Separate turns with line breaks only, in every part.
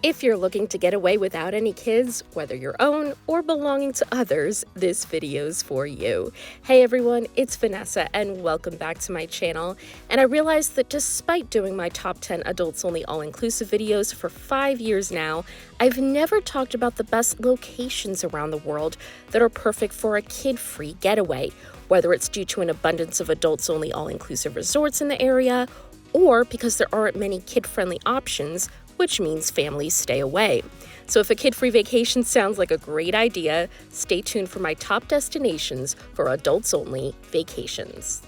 If you're looking to get away without any kids, whether your own or belonging to others, this video's for you. Hey everyone, it's Vanessa and welcome back to my channel. And I realized that despite doing my top 10 adults only all-inclusive videos for 5 years now, I've never talked about the best locations around the world that are perfect for a kid-free getaway, whether it's due to an abundance of adults only all-inclusive resorts in the area, or because there aren't many kid-friendly options, which means families stay away. So if a kid-free vacation sounds like a great idea, stay tuned for my top destinations for adults-only vacations.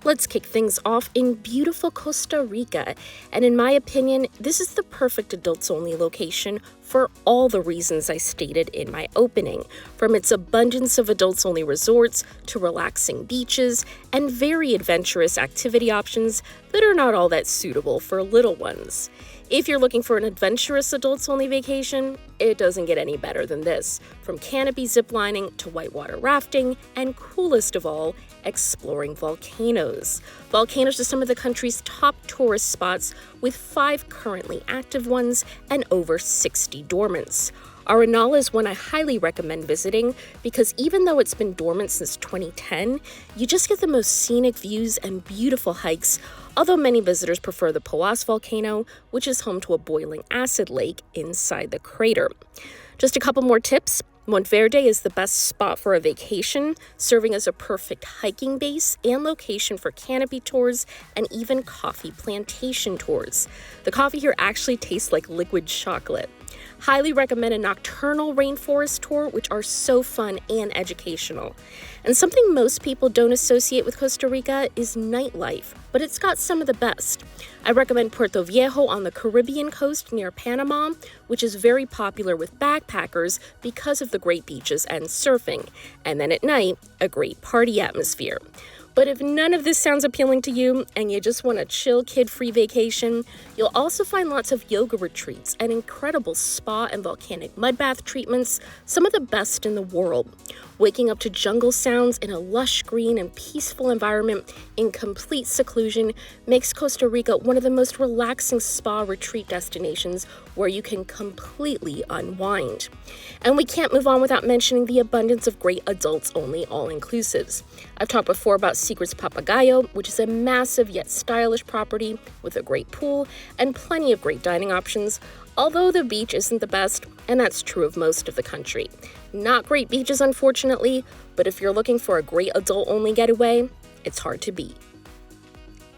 Let's kick things off in beautiful Costa Rica, and in my opinion, this is the perfect adults-only location for all the reasons I stated in my opening, from its abundance of adults-only resorts to relaxing beaches and very adventurous activity options that are not all that suitable for little ones. If you're looking for an adventurous adults-only vacation, it doesn't get any better than this. From canopy ziplining to whitewater rafting, and coolest of all, exploring volcanoes. Volcanoes are some of the country's top tourist spots, with 5 currently active ones and over 60 dormants. Arenal is one I highly recommend visiting because even though it's been dormant since 2010, you just get the most scenic views and beautiful hikes, although many visitors prefer the Poás volcano, which is home to a boiling acid lake inside the crater. Just a couple more tips. Monteverde is the best spot for a vacation, serving as a perfect hiking base and location for canopy tours and even coffee plantation tours. The coffee here actually tastes like liquid chocolate. Highly recommend a nocturnal rainforest tour, which are so fun and educational. And something most people don't associate with Costa Rica is nightlife, but it's got some of the best. I recommend Puerto Viejo on the Caribbean coast near Panama, which is very popular with backpackers because of the great beaches and surfing. And then at night, a great party atmosphere. But if none of this sounds appealing to you and you just want a chill kid-free vacation, you'll also find lots of yoga retreats and incredible spa and volcanic mud bath treatments, some of the best in the world. Waking up to jungle sounds in a lush green and peaceful environment in complete seclusion makes Costa Rica one of the most relaxing spa retreat destinations where you can completely unwind. And we can't move on without mentioning the abundance of great adults-only all-inclusives. I've talked before about Secrets Papagayo, which is a massive yet stylish property with a great pool and plenty of great dining options, although the beach isn't the best, and that's true of most of the country. Not great beaches, unfortunately, but if you're looking for a great adult-only getaway, it's hard to beat.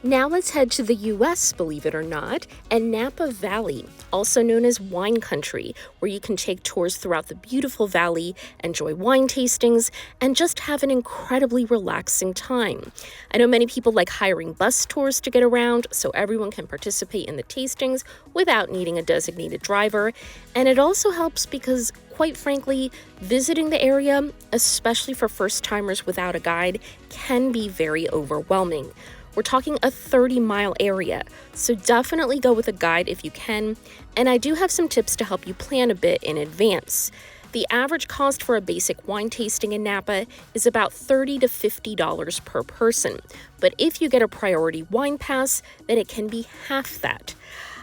Now let's head to the US, believe it or not, and Napa Valley, also known as Wine Country, where you can take tours throughout the beautiful valley, enjoy wine tastings, and just have an incredibly relaxing time. I know many people like hiring bus tours to get around, so everyone can participate in the tastings without needing a designated driver, and it also helps because, quite frankly, visiting the area, especially for first-timers without a guide, can be very overwhelming. We're talking a 30-mile area, so definitely go with a guide if you can, and I do have some tips to help you plan a bit in advance. The average cost for a basic wine tasting in Napa is about $30 to $50 per person, but if you get a priority wine pass, then it can be half that.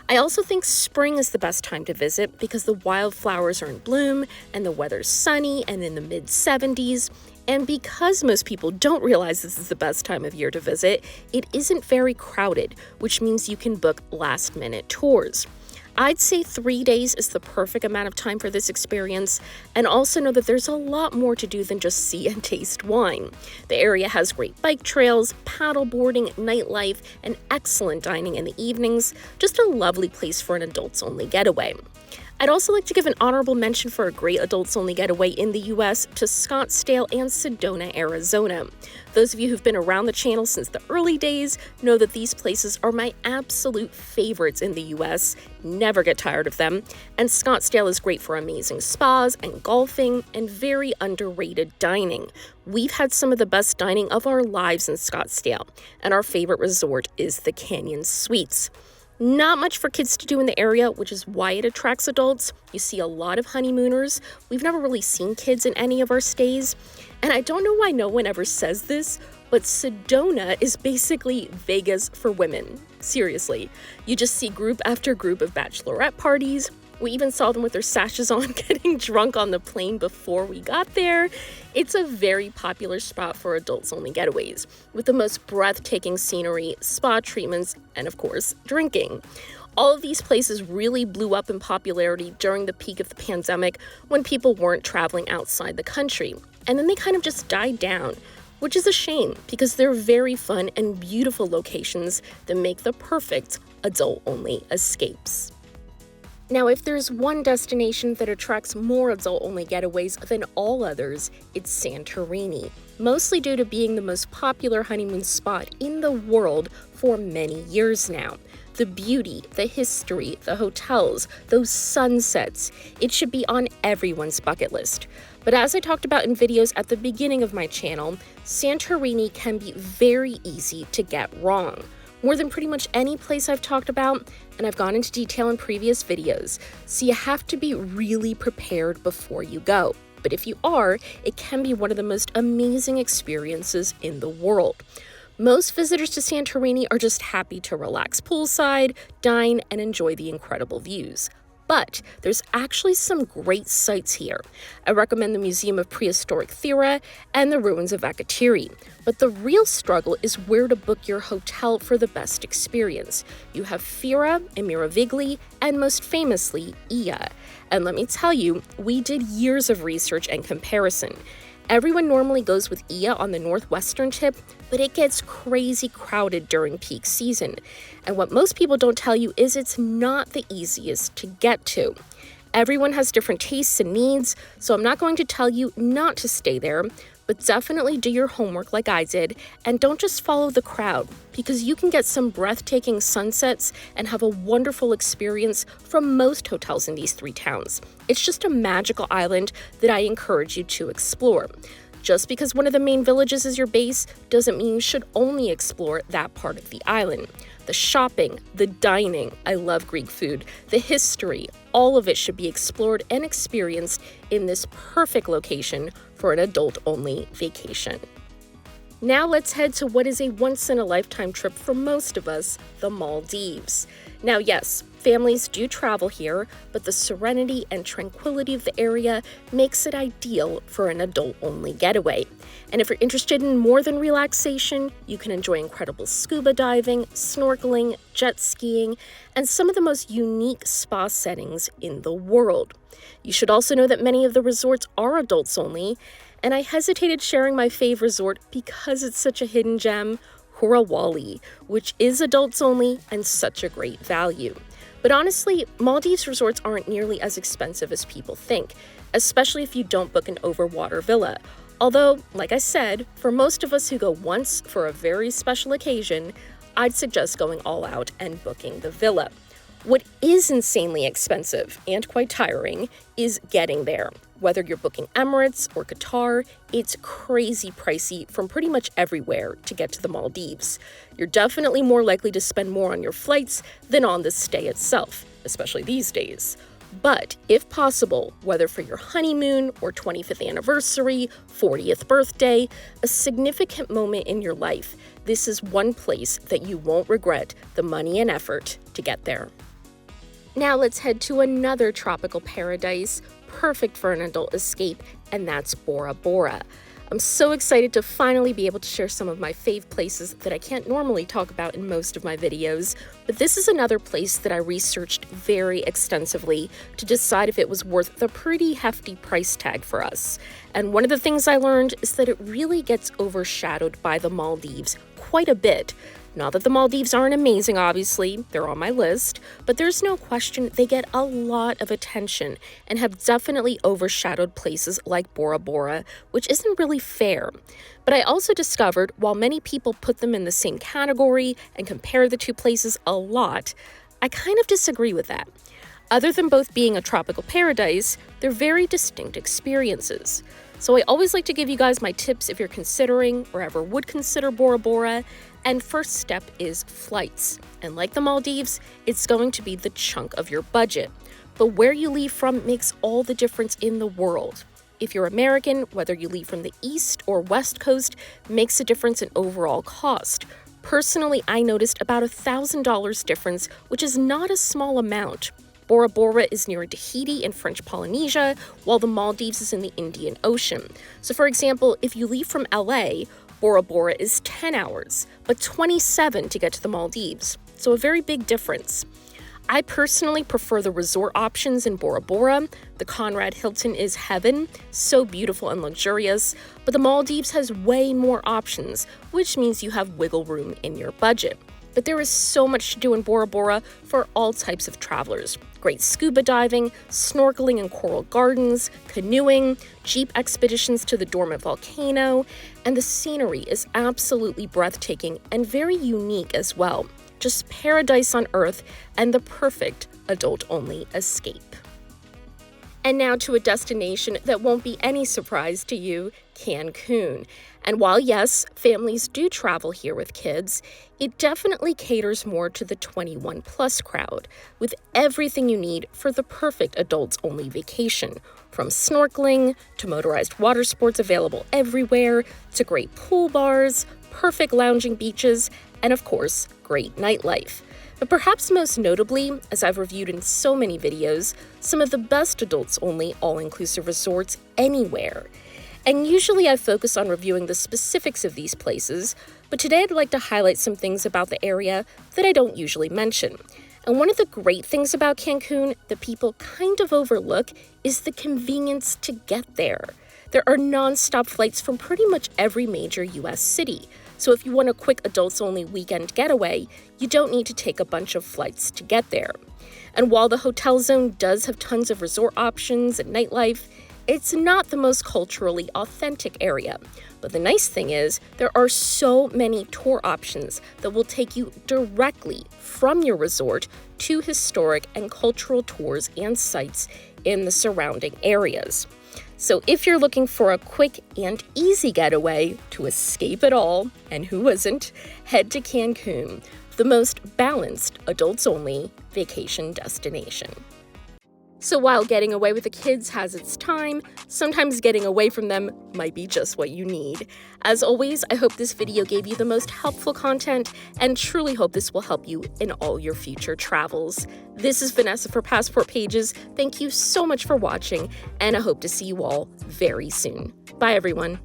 I also think spring is the best time to visit because the wildflowers are in bloom and the weather's sunny and in the mid-70s. And because most people don't realize this is the best time of year to visit, it isn't very crowded, which means you can book last-minute tours. I'd say 3 days is the perfect amount of time for this experience, and also know that there's a lot more to do than just see and taste wine. The area has great bike trails, paddle boarding, nightlife, and excellent dining in the evenings, just a lovely place for an adults-only getaway. I'd also like to give an honorable mention for a great adults-only getaway in the US to Scottsdale and Sedona, Arizona. Those of you who've been around the channel since the early days know that these places are my absolute favorites in the US. Never get tired of them. And Scottsdale is great for amazing spas and golfing and very underrated dining. We've had some of the best dining of our lives in Scottsdale, and our favorite resort is the Canyon Suites. Not much for kids to do in the area, which is why it attracts adults. You see a lot of honeymooners. We've never really seen kids in any of our stays. And I don't know why no one ever says this, But Sedona is basically Vegas for women. Seriously. You just see group after group of bachelorette parties. We even saw them with their sashes on getting drunk on the plane before we got there. It's a very popular spot for adults-only getaways, with the most breathtaking scenery, spa treatments, and of course, drinking. All of these places really blew up in popularity during the peak of the pandemic when people weren't traveling outside the country. And then they kind of just died down, which is a shame because they're very fun and beautiful locations that make the perfect adult-only escapes. Now, if there's one destination that attracts more adult-only getaways than all others, it's Santorini, mostly due to being the most popular honeymoon spot in the world for many years now. The beauty, the history, the hotels, those sunsets, it should be on everyone's bucket list. But as I talked about in videos at the beginning of my channel, Santorini can be very easy to get wrong. More than pretty much any place I've talked about, and I've gone into detail in previous videos, so you have to be really prepared before you go. But if you are, it can be one of the most amazing experiences in the world. Most visitors to Santorini are just happy to relax poolside, dine, and enjoy the incredible views. But there's actually some great sites here. I recommend the Museum of Prehistoric Thera and the ruins of Akrotiri. But the real struggle is where to book your hotel for the best experience. You have Fira and Meravigli, and most famously, Oia. And let me tell you, we did years of research and comparison. Everyone normally goes with Oia on the northwestern tip, but it gets crazy crowded during peak season. And what most people don't tell you is it's not the easiest to get to. Everyone has different tastes and needs, so I'm not going to tell you not to stay there, but definitely do your homework like I did, and don't just follow the crowd, because you can get some breathtaking sunsets and have a wonderful experience from most hotels in these three towns. It's just a magical island that I encourage you to explore. Just because one of the main villages is your base doesn't mean you should only explore that part of the island. The shopping, the dining, I love Greek food, the history, all of it should be explored and experienced in this perfect location for an adult-only vacation. Now let's head to what is a once-in-a-lifetime trip for most of us, the Maldives. Now yes, families do travel here, but the serenity and tranquility of the area makes it ideal for an adult-only getaway. And if you're interested in more than relaxation, you can enjoy incredible scuba diving, snorkeling, jet skiing, and some of the most unique spa settings in the world. You should also know that many of the resorts are adults only, and I hesitated sharing my fave resort because it's such a hidden gem, Hura Wali, which is adults only and such a great value. But honestly, Maldives resorts aren't nearly as expensive as people think, especially if you don't book an overwater villa. Although, like I said, for most of us who go once for a very special occasion, I'd suggest going all out and booking the villa. What is insanely expensive and quite tiring is getting there. Whether you're booking Emirates or Qatar, it's crazy pricey from pretty much everywhere to get to the Maldives. You're definitely more likely to spend more on your flights than on the stay itself, especially these days. But if possible, whether for your honeymoon or 25th anniversary, 40th birthday, a significant moment in your life, this is one place that you won't regret the money and effort to get there. Now let's head to another tropical paradise, perfect for an adult escape, and that's Bora Bora. I'm so excited to finally be able to share some of my fave places that I can't normally talk about in most of my videos, but this is another place that I researched very extensively to decide if it was worth the pretty hefty price tag for us. And one of the things I learned is that it really gets overshadowed by the Maldives quite a bit. Not that the Maldives aren't amazing, obviously, they're on my list, but there's no question they get a lot of attention and have definitely overshadowed places like Bora Bora, which isn't really fair. But I also discovered while many people put them in the same category and compare the two places a lot, I kind of disagree with that. Other than both being a tropical paradise, they're very distinct experiences. So I always like to give you guys my tips if you're considering or ever would consider Bora Bora. And first step is flights. And like the Maldives, it's going to be the chunk of your budget. But where you leave from makes all the difference in the world. If you're American, whether you leave from the East or West Coast makes a difference in overall cost. Personally, I noticed about $1,000 difference, which is not a small amount. Bora Bora is near Tahiti in French Polynesia, while the Maldives is in the Indian Ocean. So for example, if you leave from LA, Bora Bora is 10 hours, but 27 to get to the Maldives. So a very big difference. I personally prefer the resort options in Bora Bora. The Conrad Hilton is heaven, so beautiful and luxurious, but the Maldives has way more options, which means you have wiggle room in your budget. But there is so much to do in Bora Bora for all types of travelers. Great scuba diving, snorkeling in coral gardens, canoeing, jeep expeditions to the dormant volcano, and the scenery is absolutely breathtaking and very unique as well. Just paradise on earth and the perfect adult-only escape. And now to a destination that won't be any surprise to you, Cancun. And while yes, families do travel here with kids, it definitely caters more to the 21 plus crowd, with everything you need for the perfect adults-only vacation. From snorkeling to motorized water sports available everywhere, to great pool bars, perfect lounging beaches, and of course, great nightlife. But perhaps most notably, as I've reviewed in so many videos, some of the best adults-only all-inclusive resorts anywhere. And usually I focus on reviewing the specifics of these places, but today I'd like to highlight some things about the area that I don't usually mention. And one of the great things about Cancun that people kind of overlook is the convenience to get there. There are non-stop flights from pretty much every major US city. So if you want a quick adults-only weekend getaway, you don't need to take a bunch of flights to get there. And while the hotel zone does have tons of resort options and nightlife, it's not the most culturally authentic area. But the nice thing is, there are so many tour options that will take you directly from your resort to historic and cultural tours and sites in the surrounding areas. So if you're looking for a quick and easy getaway to escape it all, and who isn't, head to Cancun, the most balanced adults-only vacation destination. So while getting away with the kids has its time, sometimes getting away from them might be just what you need. As always, I hope this video gave you the most helpful content and truly hope this will help you in all your future travels. This is Vanessa for Passport Pages. Thank you so much for watching, and I hope to see you all very soon. Bye, everyone.